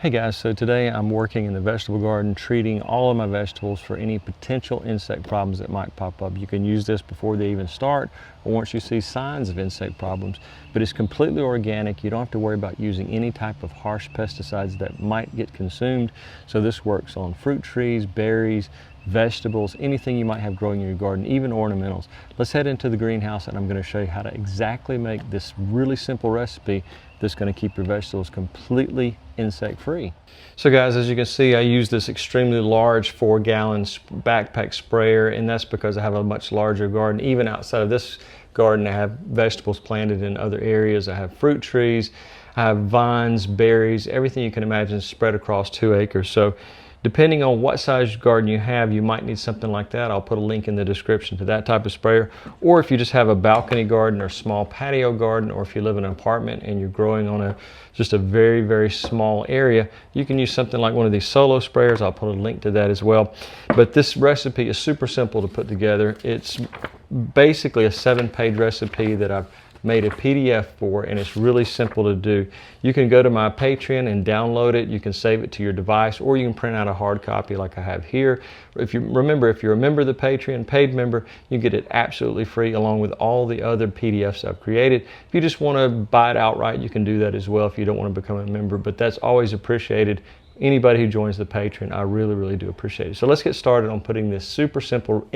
Hey guys, so today I'm working in the vegetable garden, treating all of my vegetables for any potential insect problems that might pop up. You can use this before they even start or once you see signs of insect problems, but it's completely organic. You don't have to worry about using any type of harsh pesticides that might get consumed. So this works on fruit trees, berries, vegetables, anything you might have growing in your garden, even ornamentals. Let's head into the greenhouse and I'm going to show you how to exactly make this really simple recipe that's going to keep your vegetables completely insect free. So guys, as you can see, I use this extremely large 4-gallon backpack sprayer, and that's because I have a much larger garden. Even outside of this garden, I have vegetables planted in other areas. I have fruit trees, I have vines, berries, everything you can imagine spread across 2 acres. So depending on what size garden you have, you might need something like that. I'll put a link in the description to that type of sprayer. Or if you just have a balcony garden or small patio garden, or if you live in an apartment and you're growing on just a very, very small area, you can use something like one of these solo sprayers. I'll put a link to that as well. But this recipe is super simple to put together. It's basically a 7-page recipe that I've made a PDF for, and it's really simple to do. You can go to my Patreon and download it. You can save it to your device, or you can print out a hard copy like I have here. If you're a member of the Patreon, paid member, you get it absolutely free along with all the other PDFs I've created. If you just want to buy it outright, you can do that as well if you don't want to become a member, but that's always appreciated. Anybody who joins the Patreon, I really, really do appreciate it. So let's get started on putting this super simple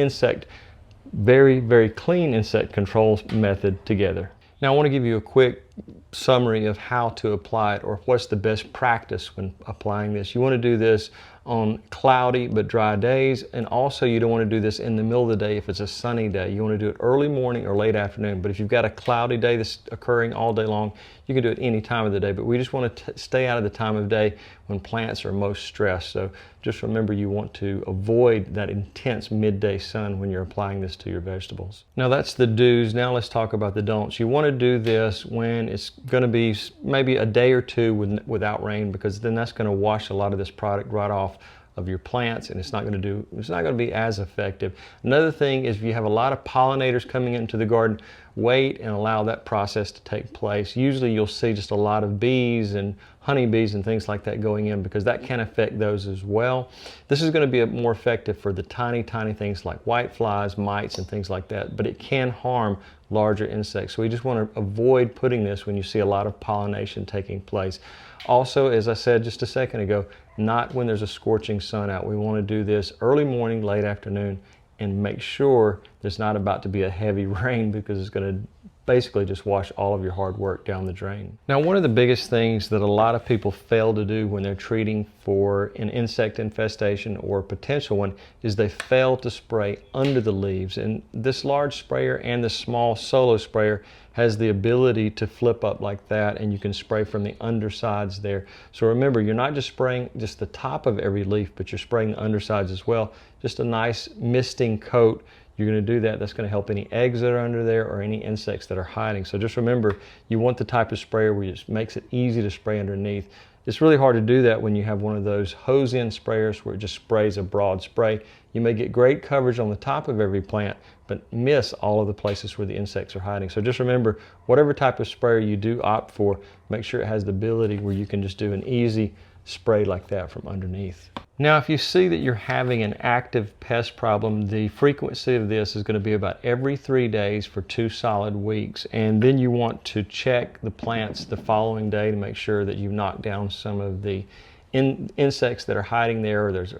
very, very clean insect control method together. Now I want to give you a quick summary of how to apply it, or what's the best practice when applying this. You want to do this on cloudy but dry days, and also you don't want to do this in the middle of the day if it's a sunny day. You want to do it early morning or late afternoon, but if you've got a cloudy day that's occurring all day long, you can do it any time of the day, but we just want to stay out of the time of day when plants are most stressed. So just remember, you want to avoid that intense midday sun when you're applying this to your vegetables. Now that's the do's. Now let's talk about the don'ts. You want to do this when it's going to be maybe a day or two without rain, because then that's going to wash a lot of this product right off of your plants, and it's not going to be as effective. Another thing is, if you have a lot of pollinators coming into the garden, wait and allow that process to take place. Usually you'll see just a lot of bees and honeybees and things like that going in, because that can affect those as well. This is going to be more effective for the tiny things like whiteflies, mites, and things like that, but it can harm larger insects. So we just want to avoid putting this when you see a lot of pollination taking place. Also, as I said just a second ago, not when there's a scorching sun out. We want to do this early morning, late afternoon, and make sure there's not about to be a heavy rain, because it's going to basically just wash all of your hard work down the drain. Now, one of the biggest things that a lot of people fail to do when they're treating for an insect infestation or a potential one is they fail to spray under the leaves. And this large sprayer and the small solo sprayer has the ability to flip up like that, and you can spray from the undersides there. So remember, you're not just spraying just the top of every leaf, but you're spraying the undersides as well. Just a nice misting coat. You're going to do that. That's going to help any eggs that are under there or any insects that are hiding. So just remember, you want the type of sprayer where it just makes it easy to spray underneath. It's really hard to do that when you have one of those hose-in sprayers where it just sprays a broad spray. You may get great coverage on the top of every plant, but miss all of the places where the insects are hiding. So just remember, whatever type of sprayer you do opt for, make sure it has the ability where you can just do an easy spray like that from underneath. Now, if you see that you're having an active pest problem, the frequency of this is going to be about every 3 days for 2 solid weeks. And then you want to check the plants the following day to make sure that you've knocked down some of the insects that are hiding there, or there's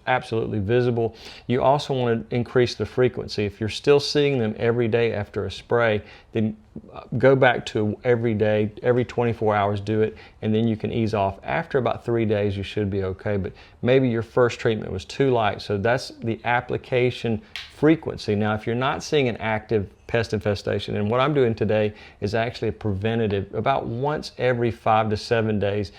absolutely visible. You also want to increase the frequency. If you're still seeing them every day after a spray, then go back to every day, every 24 hours do it, and then you can ease off. After about 3 days, you should be okay, but maybe your first treatment was too light, so that's the application frequency. Now, if you're not seeing an active pest infestation, and what I'm doing today is actually a preventative, about once every 5 to 7 days,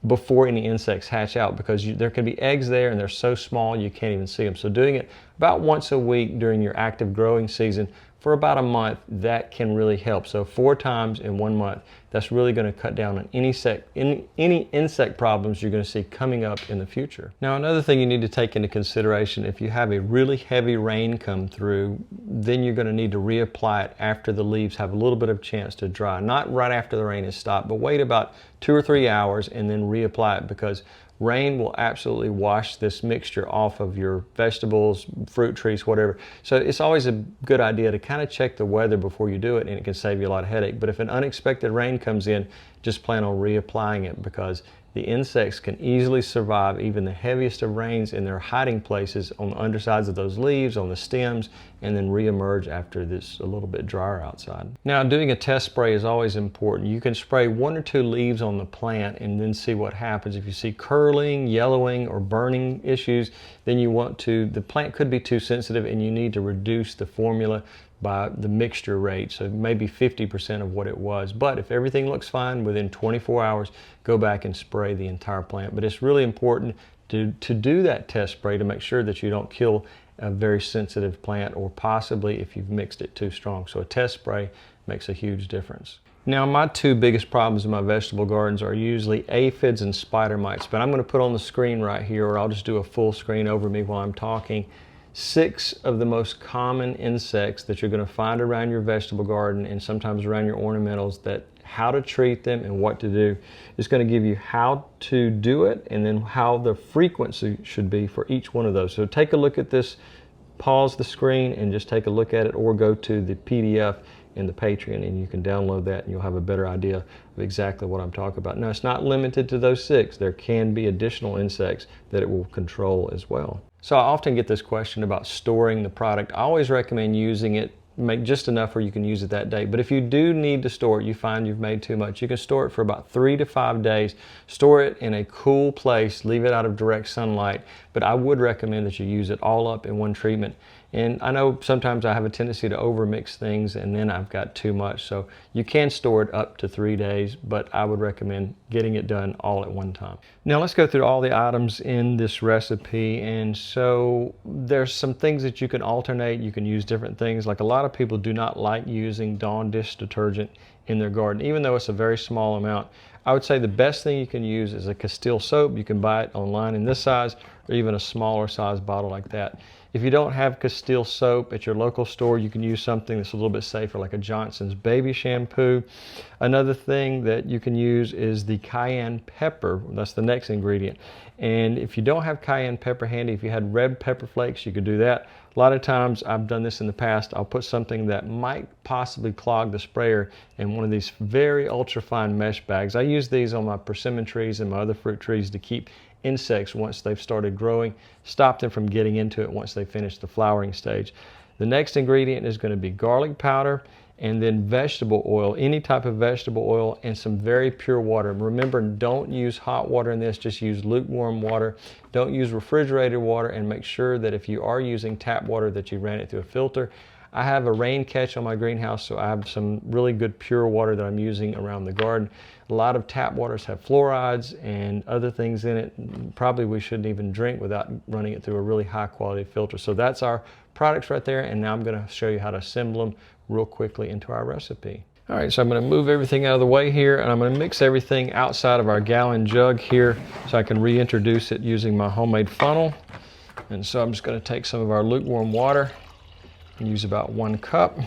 before any insects hatch out, because there can be eggs there and they're so small you can't even see them. So doing it about once a week during your active growing season for about a month, that can really help. So 4 times in 1 month, that's really going to cut down on any insect problems you're going to see coming up in the future. Now, another thing you need to take into consideration, if you have a really heavy rain come through, then you're going to need to reapply it after the leaves have a little bit of chance to dry. Not right after the rain has stopped, but wait about 2 or 3 hours and then reapply it, because rain will absolutely wash this mixture off of your vegetables, fruit trees, whatever. So it's always a good idea to kind of check the weather before you do it, and it can save you a lot of headache. But if an unexpected rain comes in, just plan on reapplying it, because the insects can easily survive even the heaviest of rains in their hiding places on the undersides of those leaves, on the stems, and then reemerge after this a little bit drier outside. Now, doing a test spray is always important. You can spray 1 or 2 leaves on the plant and then see what happens. If you see curling, yellowing, or burning issues, then the plant could be too sensitive and you need to reduce the formula by the mixture rate, so maybe 50% of what it was. But if everything looks fine, within 24 hours, go back and spray the entire plant. But it's really important to do that test spray to make sure that you don't kill a very sensitive plant, or possibly if you've mixed it too strong. So a test spray makes a huge difference. Now, my 2 biggest problems in my vegetable gardens are usually aphids and spider mites, but I'm going to put on the screen right here, or I'll just do a full screen over me while I'm talking, 6 of the most common insects that you're going to find around your vegetable garden and sometimes around your ornamentals, that how to treat them and what to do. It's going to give you how to do it and then how the frequency should be for each one of those. So take a look at this, pause the screen and just take a look at it, or go to the PDF in the Patreon and you can download that and you'll have a better idea of exactly what I'm talking about. Now, it's not limited to those 6. There can be additional insects that it will control as well. So I often get this question about storing the product. I always recommend using it, make just enough where you can use it that day. But if you do need to store it, you find you've made too much, you can store it for about 3 to 5 days. Store it in a cool place, leave it out of direct sunlight, but I would recommend that you use it all up in one treatment. And I know sometimes I have a tendency to overmix things and then I've got too much. So you can store it up to 3 days, but I would recommend getting it done all at one time. Now let's go through all the items in this recipe. And so there's some things that you can alternate. You can use different things. Like, a lot of people do not like using Dawn dish detergent in their garden, even though it's a very small amount. I would say the best thing you can use is a Castile soap. You can buy it online in this size, or even a smaller size bottle like that. If you don't have Castile soap at your local store, you can use something that's a little bit safer, like a Johnson's baby shampoo. Another thing that you can use is the cayenne pepper. That's the next ingredient. And if you don't have cayenne pepper handy, if you had red pepper flakes, you could do that. A lot of times, I've done this in the past, I'll put something that might possibly clog the sprayer in one of these very ultra fine mesh bags. I use these on my persimmon trees and my other fruit trees to keep insects, once they've started growing, stop them from getting into it once they finish the flowering stage. The next ingredient is going to be garlic powder, and then vegetable oil, any type of vegetable oil, and some very pure water. Remember, don't use hot water in this, just use lukewarm water. Don't use refrigerated water, and make sure that if you are using tap water that you ran it through a filter. I have a rain catch on my greenhouse, so I have some really good pure water that I'm using around the garden. A lot of tap waters have fluorides and other things in it. Probably we shouldn't even drink without running it through a really high quality filter. So that's our products right there, and now I'm going to show you how to assemble them real quickly into our recipe. All right, so I'm going to move everything out of the way here, and I'm going to mix everything outside of our gallon jug here so I can reintroduce it using my homemade funnel. And so I'm just going to take some of our lukewarm water and use about 1 cup.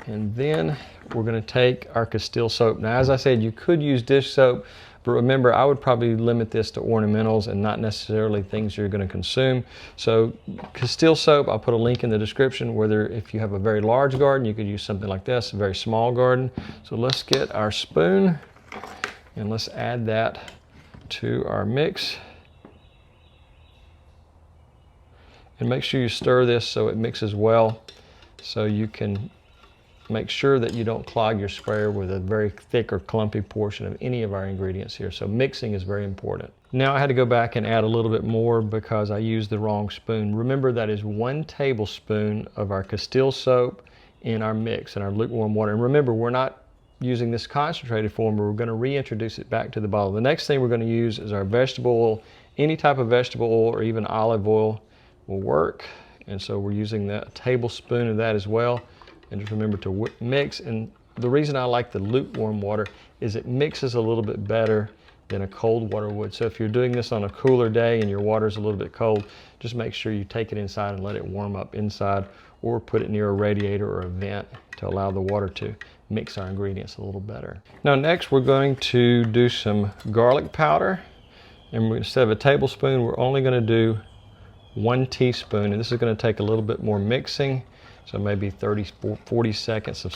And then we're going to take our Castile soap. Now, as I said, you could use dish soap, but remember, I would probably limit this to ornamentals and not necessarily things you're going to consume. So Castile soap, I'll put a link in the description. Whether if you have a very large garden, you could use something like this, a very small garden. So let's get our spoon and let's add that to our mix. And make sure you stir this so it mixes well, so you can make sure that you don't clog your sprayer with a very thick or clumpy portion of any of our ingredients here. So mixing is very important. Now I had to go back and add a little bit more because I used the wrong spoon. Remember, that is 1 tablespoon of our Castile soap in our mix, in our lukewarm water. And remember, we're not using this concentrated form, but we're going to reintroduce it back to the bottle. The next thing we're going to use is our vegetable oil. Any type of vegetable oil or even olive oil will work. And so we're using a tablespoon of that as well. And just remember to mix. And the reason I like the lukewarm water is it mixes a little bit better than a cold water would. So if you're doing this on a cooler day and your water's a little bit cold, just make sure you take it inside and let it warm up inside, or put it near a radiator or a vent to allow the water to mix our ingredients a little better. Now next we're going to do some garlic powder, and instead of a tablespoon we're only going to do 1 teaspoon, and this is going to take a little bit more mixing, so maybe 30-40 seconds of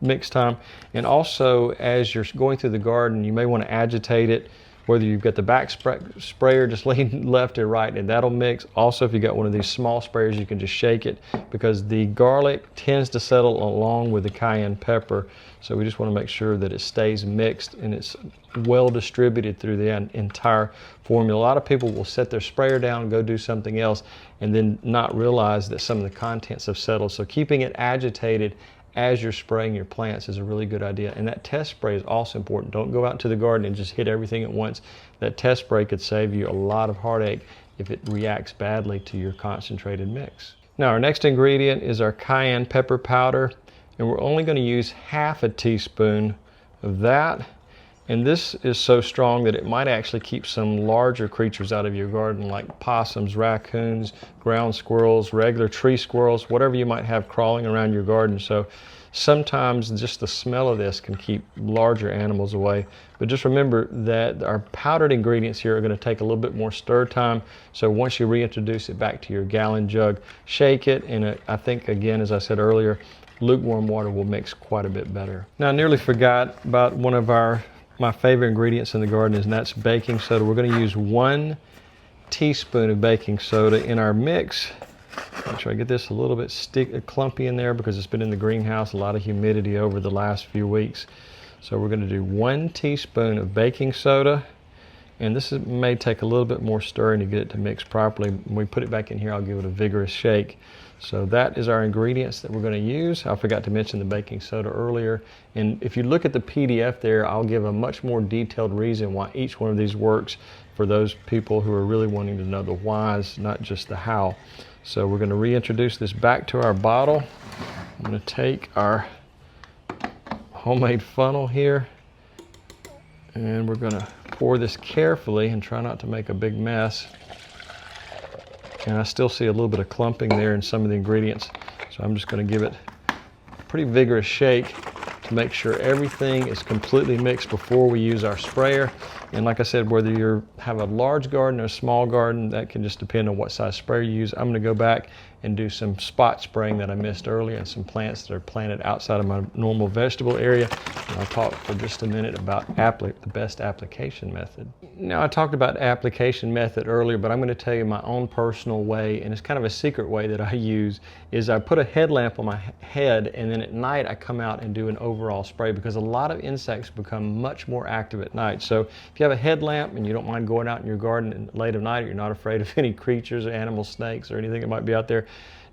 mix time. And also, as you're going through the garden, you may want to agitate it, whether you've got the back sprayer, just lean left or right, and that'll mix. Also, if you got one of these small sprayers, you can just shake it, because the garlic tends to settle along with the cayenne pepper. So we just want to make sure that it stays mixed and it's well distributed through the entire formula. A lot of people will set their sprayer down and go do something else and then not realize that some of the contents have settled. So keeping it agitated as you're spraying your plants is a really good idea. And that test spray is also important. Don't go out into the garden and just hit everything at once. That test spray could save you a lot of heartache if it reacts badly to your concentrated mix. Now our next ingredient is our cayenne pepper powder, and we're only going to use half a teaspoon of that. And this is so strong that it might actually keep some larger creatures out of your garden, like possums, raccoons, ground squirrels, regular tree squirrels, whatever you might have crawling around your garden. So sometimes just the smell of this can keep larger animals away. But just remember that our powdered ingredients here are going to take a little bit more stir time. So once you reintroduce it back to your gallon jug, shake it, and I think, again, as I said earlier, lukewarm water will mix quite a bit better. Now I nearly forgot about one of my favorite ingredients in the garden, and that's baking soda. We're going to use 1 teaspoon of baking soda in our mix. Make sure I get this a little bit clumpy in there, because it's been in the greenhouse, a lot of humidity over the last few weeks. So we're going to do 1 teaspoon of baking soda, and this may take a little bit more stirring to get it to mix properly. When we put it back in here, I'll give it a vigorous shake. So that is our ingredients that we're going to use. I forgot to mention the baking soda earlier. And if you look at the PDF there, I'll give a much more detailed reason why each one of these works, for those people who are really wanting to know the whys, not just the how. So we're going to reintroduce this back to our bottle. I'm going to take our homemade funnel here, and we're going to pour this carefully and try not to make a big mess. And I still see a little bit of clumping there in some of the ingredients, so I'm just going to give it a pretty vigorous shake to make sure everything is completely mixed before we use our sprayer. And like I said, whether you have a large garden or a small garden, that can just depend on what size sprayer you use. I'm going to go back and do some spot spraying that I missed earlier, and some plants that are planted outside of my normal vegetable area. And I'll talk for just a minute about the best application method. Now, I talked about application method earlier, but I'm going to tell you my own personal way, and it's kind of a secret way that I use, is I put a headlamp on my head, and then at night I come out and do an overall spray, because a lot of insects become much more active at night. So if you have a headlamp and you don't mind going out in your garden late at night, or you're not afraid of any creatures or animals, snakes, or anything that might be out there,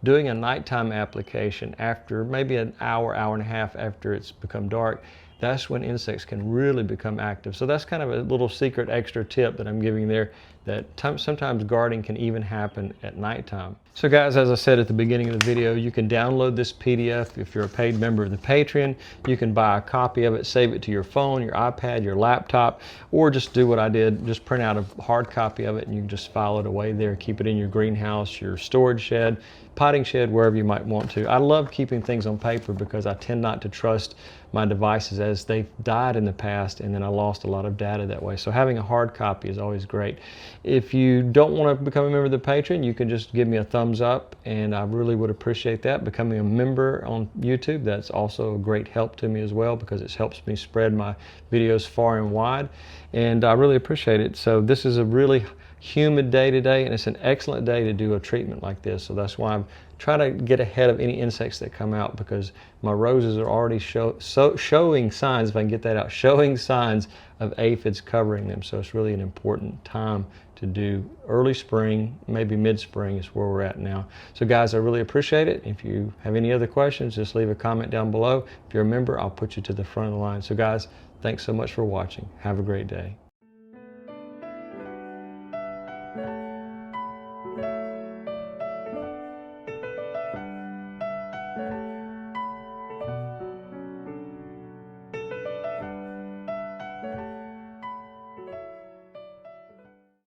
doing a nighttime application after maybe an hour, hour and a half after it's become dark, that's when insects can really become active. So that's kind of a little secret extra tip that I'm giving there, that sometimes gardening can even happen at nighttime. So guys, as I said at the beginning of the video, you can download this PDF if you're a paid member of the Patreon. You can buy a copy of it, save it to your phone, your iPad, your laptop, or just do what I did, just print out a hard copy of it and you can just file it away there, keep it in your greenhouse, your storage shed, potting shed, wherever you might want to. I love keeping things on paper because I tend not to trust my devices, as they've died in the past and then I lost a lot of data that way. So having a hard copy is always great. If you don't want to become a member of the Patreon, you can just give me a thumbs up, and I really would appreciate that. Becoming a member on YouTube, that's also a great help to me as well, because it helps me spread my videos far and wide, and I really appreciate it. So this is a really humid day today, and it's an excellent day to do a treatment like this. So that's why I'm trying to get ahead of any insects that come out, because my roses are already showing signs, if I can get that out, showing signs of aphids covering them. So it's really an important time to do early spring, maybe mid-spring is where we're at now. So guys, I really appreciate it. If you have any other questions, just leave a comment down below. If you're a member, I'll put you to the front of the line. So guys, thanks so much for watching. Have a great day.